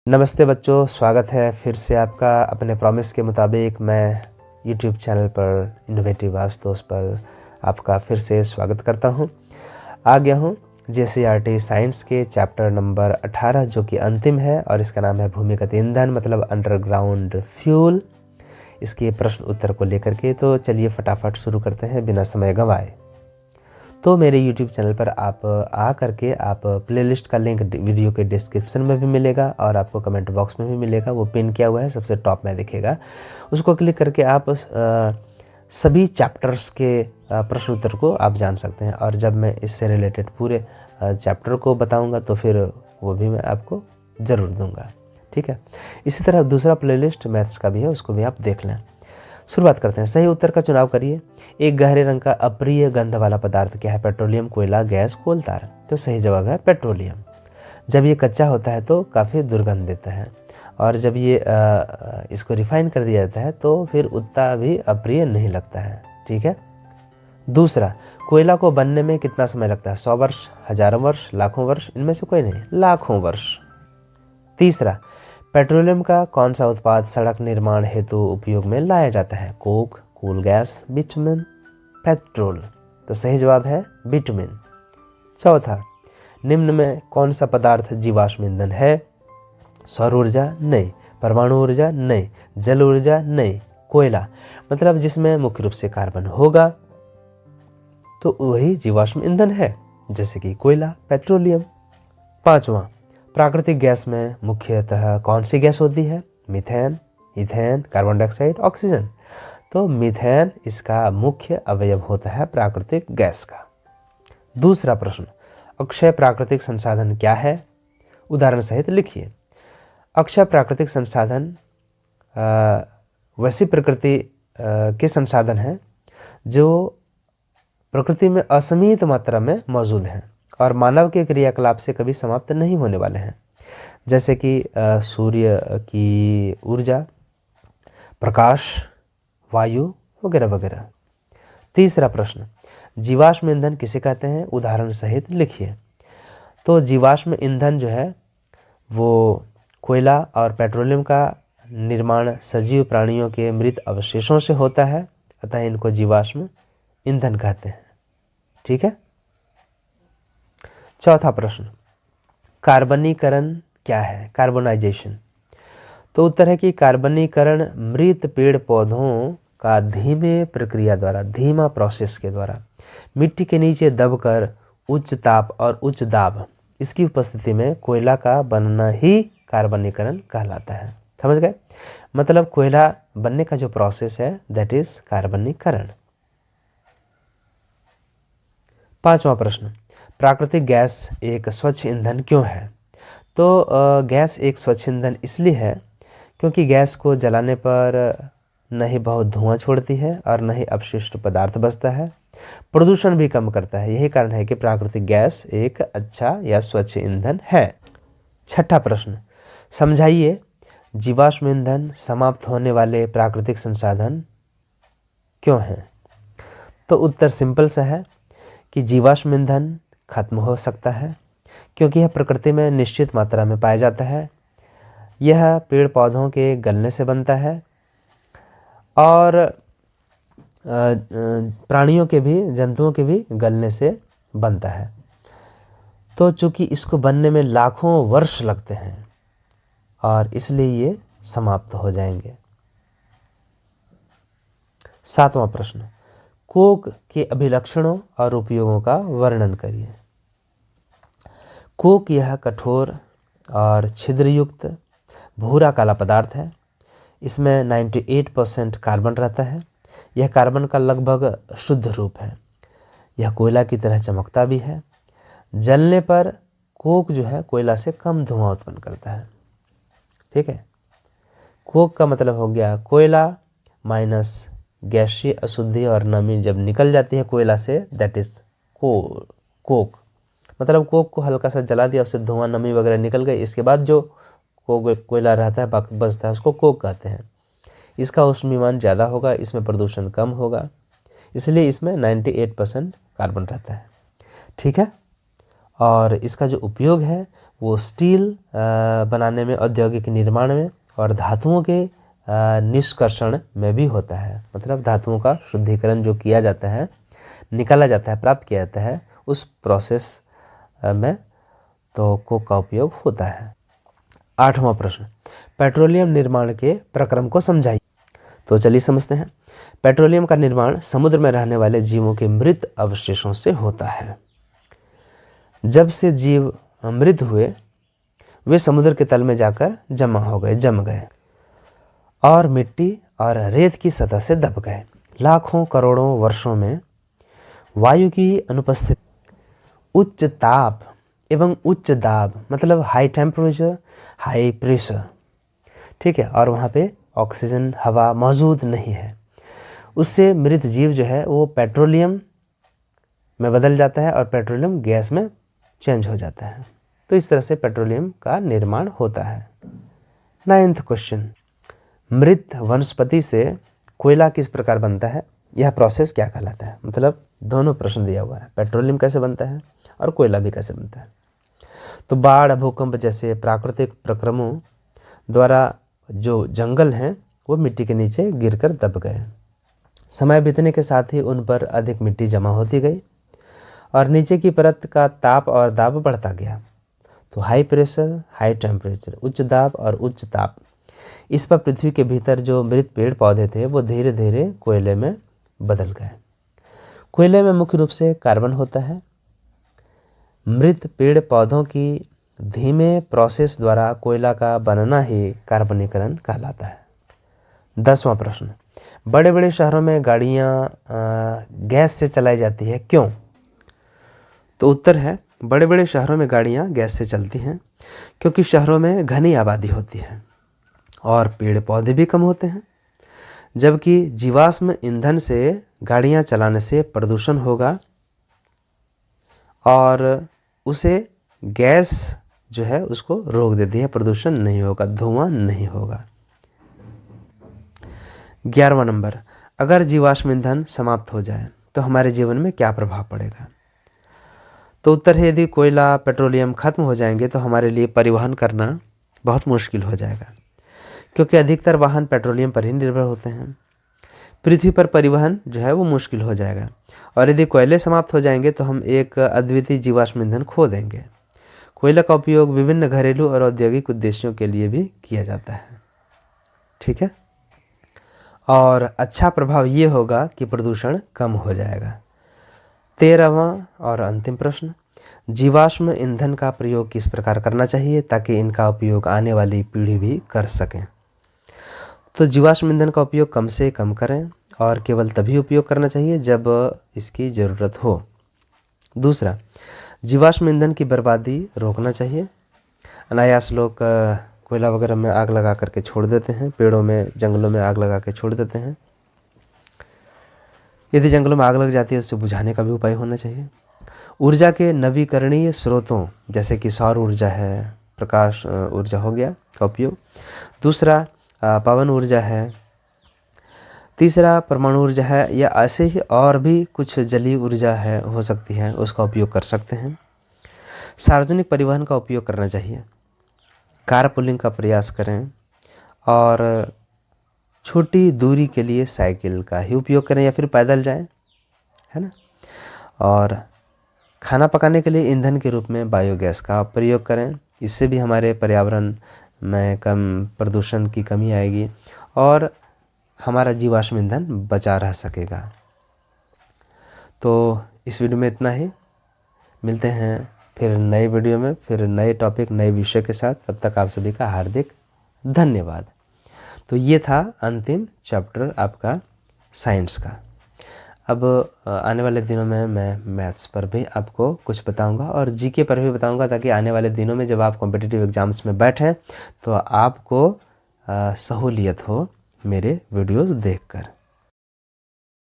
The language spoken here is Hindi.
नमस्ते बच्चों, स्वागत है फिर से आपका अपने प्रॉमिस के मुताबिक। मैं यूट्यूब चैनल पर इनोवेटिव वास्तुस पर आपका फिर से स्वागत करता हूं। आ गया हूं JCERT साइंस के चैप्टर नंबर 18 जो कि अंतिम है और इसका नाम है भूमिगत ईंधन मतलब अंडरग्राउंड फ्यूल। इसके प्रश्न उत्तर को लेकर के तो चलिए फटाफट शुरू करते हैं बिना समय गंवाए। तो मेरे YouTube चैनल पर आप आ करके आप प्लेलिस्ट का लिंक वीडियो के डिस्क्रिप्शन में भी मिलेगा और आपको कमेंट बॉक्स में भी मिलेगा। वो पिन किया हुआ है, सबसे टॉप में दिखेगा। उसको क्लिक करके आप सभी चैप्टर्स के प्रश्न उत्तर को आप जान सकते हैं। और जब मैं इससे रिलेटेड पूरे चैप्टर को बताऊंगा तो फिर वो भी मैं आपको ज़रूर दूंगा, ठीक है। इसी तरह दूसरा प्लेलिस्ट मैथ्स का भी है, उसको भी आप देख लें। शुरुआत करते हैं। सही उत्तर का चुनाव करिए। एक गहरे रंग का अप्रिय गंध वाला पदार्थ क्या है? पेट्रोलियम, कोयला, गैस, कोल तार। तो सही जवाब है पेट्रोलियम। जब ये कच्चा होता है तो काफ़ी दुर्गंध देता है और जब ये इसको रिफाइन कर दिया जाता है तो फिर उतना भी अप्रिय नहीं लगता है, ठीक है। दूसरा, कोयला को बनने में कितना समय लगता है? 100 वर्ष, हजारों वर्ष, लाखों वर्ष? इनमें से कोई नहीं, लाखों वर्ष। तीसरा, पेट्रोलियम का कौन सा उत्पाद सड़क निर्माण हेतु उपयोग में लाया जाता है? Coke, cool gas, bitumen, petrol. तो सही जवाब है बिटुमेन। चौथा, निम्न में कौन सा पदार्थ जीवाश्म ईंधन है? सौर ऊर्जा? नहीं। परमाणु ऊर्जा? नहीं। जल ऊर्जा? नहीं। कोयला मतलब जिसमें मुख्य रूप से कार्बन होगा तो वही जीवाश्म ईंधन है, जैसे कि कोयला, पेट्रोलियम। पांचवा, प्राकृतिक गैस में मुख्यतः कौन सी गैस होती है? Methane, ethane, carbon dioxide, oxygen. तो मीथेन इसका मुख्य अवयव होता है प्राकृतिक गैस का। दूसरा प्रश्न, अक्षय प्राकृतिक संसाधन क्या है? उदाहरण सहित लिखिए। अक्षय प्राकृतिक संसाधन वैसी प्रकृति के संसाधन हैं जो प्रकृति में असीमित मात्रा में मौजूद हैं और मानव के क्रियाकलाप से कभी समाप्त नहीं होने वाले हैं, जैसे कि सूर्य की ऊर्जा, प्रकाश, वायु वगैरह वगैरह। तीसरा प्रश्न, जीवाश्म ईंधन किसे कहते हैं? उदाहरण सहित लिखिए। तो जीवाश्म ईंधन जो है वो कोयला और पेट्रोलियम का निर्माण सजीव प्राणियों के मृत अवशेषों से होता है, अतः इनको जीवाश्म ईंधन कहते हैं, ठीक है। चौथा प्रश्न, कार्बनीकरण क्या है? कार्बोनाइजेशन। तो उत्तर है कि कार्बनीकरण मृत पेड़ पौधों का धीमे प्रक्रिया द्वारा, धीमा प्रोसेस के द्वारा मिट्टी के नीचे दबकर उच्च ताप और उच्च दाब इसकी उपस्थिति में कोयला का बनना ही कार्बनीकरण कहलाता है। समझ गए? मतलब कोयला बनने का जो प्रोसेस है दैट इज कार्बनीकरण। पांचवा प्रश्न, प्राकृतिक गैस एक स्वच्छ ईंधन क्यों है? तो गैस एक स्वच्छ ईंधन इसलिए है क्योंकि गैस को जलाने पर न ही बहुत धुआं छोड़ती है और न ही अपशिष्ट पदार्थ बचता है, प्रदूषण भी कम करता है। यही कारण है कि प्राकृतिक गैस एक अच्छा या स्वच्छ ईंधन है। छठा प्रश्न, समझाइए जीवाश्म ईंधन समाप्त होने वाले प्राकृतिक संसाधन क्यों हैं? तो उत्तर सिंपल सा है कि जीवाश्म ईंधन खत्म हो सकता है क्योंकि यह प्रकृति में निश्चित मात्रा में पाया जाता है। यह पेड़ पौधों के गलने से बनता है और प्राणियों के भी, जंतुओं के भी गलने से बनता है। तो चूंकि इसको बनने में लाखों वर्ष लगते हैं और इसलिए ये समाप्त हो जाएंगे। सातवां प्रश्न, कोक के अभिलक्षणों और उपयोगों का वर्णन करिए। कोक यह कठोर और छिद्रयुक्त भूरा काला पदार्थ है। इसमें 98% कार्बन रहता है। यह कार्बन का लगभग शुद्ध रूप है। यह कोयला की तरह चमकता भी है। जलने पर कोक जो है कोयला से कम धुआं उत्पन्न करता है, ठीक है। कोक का मतलब हो गया कोयला माइनस गैसीय अशुद्धि और नमी जब निकल जाती है कोयला से दैट इज कोक। मतलब कोक को हल्का सा जला दिया, उससे धुआं नमी वगैरह निकल गई, इसके बाद जो कोयला रहता है बचता है उसको कोक कहते हैं। इसका ऊष्मीमान ज़्यादा होगा, इसमें प्रदूषण कम होगा, इसलिए इसमें 98% कार्बन रहता है, ठीक है। और इसका जो उपयोग है वो स्टील बनाने में, औद्योगिक निर्माण में और धातुओं के निष्कर्षण में भी होता है। मतलब धातुओं का शुद्धिकरण जो किया जाता है, निकाला जाता है, प्राप्त किया जाता है, उस प्रोसेस में तो कोक का उपयोग होता है। 8वां प्रश्न, पेट्रोलियम निर्माण के प्रक्रम को समझाइए। तो चलिए समझते हैं। पेट्रोलियम का निर्माण समुद्र में रहने वाले जीवों के मृत अवशेषों से होता है। जब से जीव मृत हुए वे समुद्र के तल में जाकर जम गए और मिट्टी और रेत की सतह से दब गए। लाखों करोड़ों वर्षों में वायु की अनुपस्थिति, उच्च ताप एवं उच्च दाब, मतलब हाई टेम्परेचर, हाई प्रेशर, ठीक है, और वहाँ पे ऑक्सीजन हवा मौजूद नहीं है, उससे मृत जीव जो है वो पेट्रोलियम में बदल जाता है और पेट्रोलियम गैस में चेंज हो जाता है। तो इस तरह से पेट्रोलियम का निर्माण होता है। 9th क्वेश्चन, मृत वनस्पति से कोयला किस प्रकार बनता है, यह प्रोसेस क्या कहलाता है। मतलब दोनों प्रश्न दिया हुआ है, पेट्रोलियम कैसे बनता है और कोयला भी कैसे बनता है। तो बाढ़, भूकंप जैसे प्राकृतिक प्रक्रमों द्वारा जो जंगल हैं वो मिट्टी के नीचे गिरकर दब गए। समय बीतने के साथ ही उन पर अधिक मिट्टी जमा होती गई और नीचे की परत का ताप और दाब बढ़ता गया। तो हाई प्रेशर, हाई टेम्परेचर, उच्च दाब और उच्च ताप, इस पर पृथ्वी के भीतर जो मृत पेड़ पौधे थे वो धीरे धीरे कोयले में बदल गए। कोयले में मुख्य रूप से कार्बन होता है। मृत पेड़ पौधों की धीमे प्रोसेस द्वारा कोयला का बनना ही कार्बनीकरण कहलाता है। 10वां प्रश्न, बड़े बड़े शहरों में गाड़ियाँ गैस से चलाई जाती है, क्यों। तो उत्तर है, बड़े बड़े शहरों में गाड़ियाँ गैस से चलती हैं क्योंकि शहरों में घनी आबादी होती है और पेड़ पौधे भी कम होते हैं। जबकि जीवाश्म ईंधन से गाड़ियाँ चलाने से प्रदूषण होगा और उसे गैस जो है उसको रोक देती है, प्रदूषण नहीं होगा, धुआं नहीं होगा। 11वां नंबर, अगर जीवाश्म ईंधन समाप्त हो जाए तो हमारे जीवन में क्या प्रभाव पड़ेगा। तो उत्तर है, यदि कोयला, पेट्रोलियम खत्म हो जाएंगे तो हमारे लिए परिवहन करना बहुत मुश्किल हो जाएगा क्योंकि अधिकतर वाहन पेट्रोलियम पर ही निर्भर होते हैं। पृथ्वी पर परिवहन जो है वो मुश्किल हो जाएगा और यदि कोयले समाप्त हो जाएंगे तो हम एक अद्वितीय जीवाश्म ईंधन खो देंगे। कोयला का उपयोग विभिन्न घरेलू और औद्योगिक उद्देश्यों के लिए भी किया जाता है, ठीक है। और अच्छा प्रभाव ये होगा कि प्रदूषण कम हो जाएगा। 13वां और अंतिम प्रश्न, जीवाश्म ईंधन का प्रयोग किस प्रकार करना चाहिए ताकि इनका उपयोग आने वाली पीढ़ी भी कर सकें। तो जीवाश्म ईंधन का उपयोग कम से कम करें और केवल तभी उपयोग करना चाहिए जब इसकी ज़रूरत हो। दूसरा, जीवाश्म ईंधन की बर्बादी रोकना चाहिए। अनायास लोग कोयला वगैरह में आग लगा करके छोड़ देते हैं, पेड़ों में, जंगलों में आग लगा के छोड़ देते हैं। यदि जंगलों में आग लग जाती है तो उसे बुझाने का भी उपाय होना चाहिए। ऊर्जा के नवीकरणीय स्रोतों जैसे कि सौर ऊर्जा है, प्रकाश ऊर्जा हो गया का उपयोग। दूसरा पवन ऊर्जा है। तीसरा परमाणु ऊर्जा है, या ऐसे ही और भी कुछ जलीय ऊर्जा है, हो सकती है, उसका उपयोग कर सकते हैं। सार्वजनिक परिवहन का उपयोग करना चाहिए। कारपूलिंग का प्रयास करें और छोटी दूरी के लिए साइकिल का ही उपयोग करें या फिर पैदल जाएं, है ना। और खाना पकाने के लिए ईंधन के रूप में बायोगैस का प्रयोग करें, इससे भी हमारे पर्यावरण में कम प्रदूषण की कमी आएगी और हमारा जीवाश्म ईंधन बचा रह सकेगा। तो इस वीडियो में इतना ही, मिलते हैं फिर नए वीडियो में, फिर नए टॉपिक, नए विषय के साथ। तब तक आप सभी का हार्दिक धन्यवाद। तो ये था अंतिम चैप्टर आपका साइंस का। अब आने वाले दिनों में मैं मैथ्स पर भी आपको कुछ बताऊंगा और जीके पर भी बताऊंगा ताकि आने वाले दिनों में जब आप कॉम्पिटिटिव एग्जाम्स में बैठें तो आपको सहूलियत हो मेरे वीडियोस देखकर।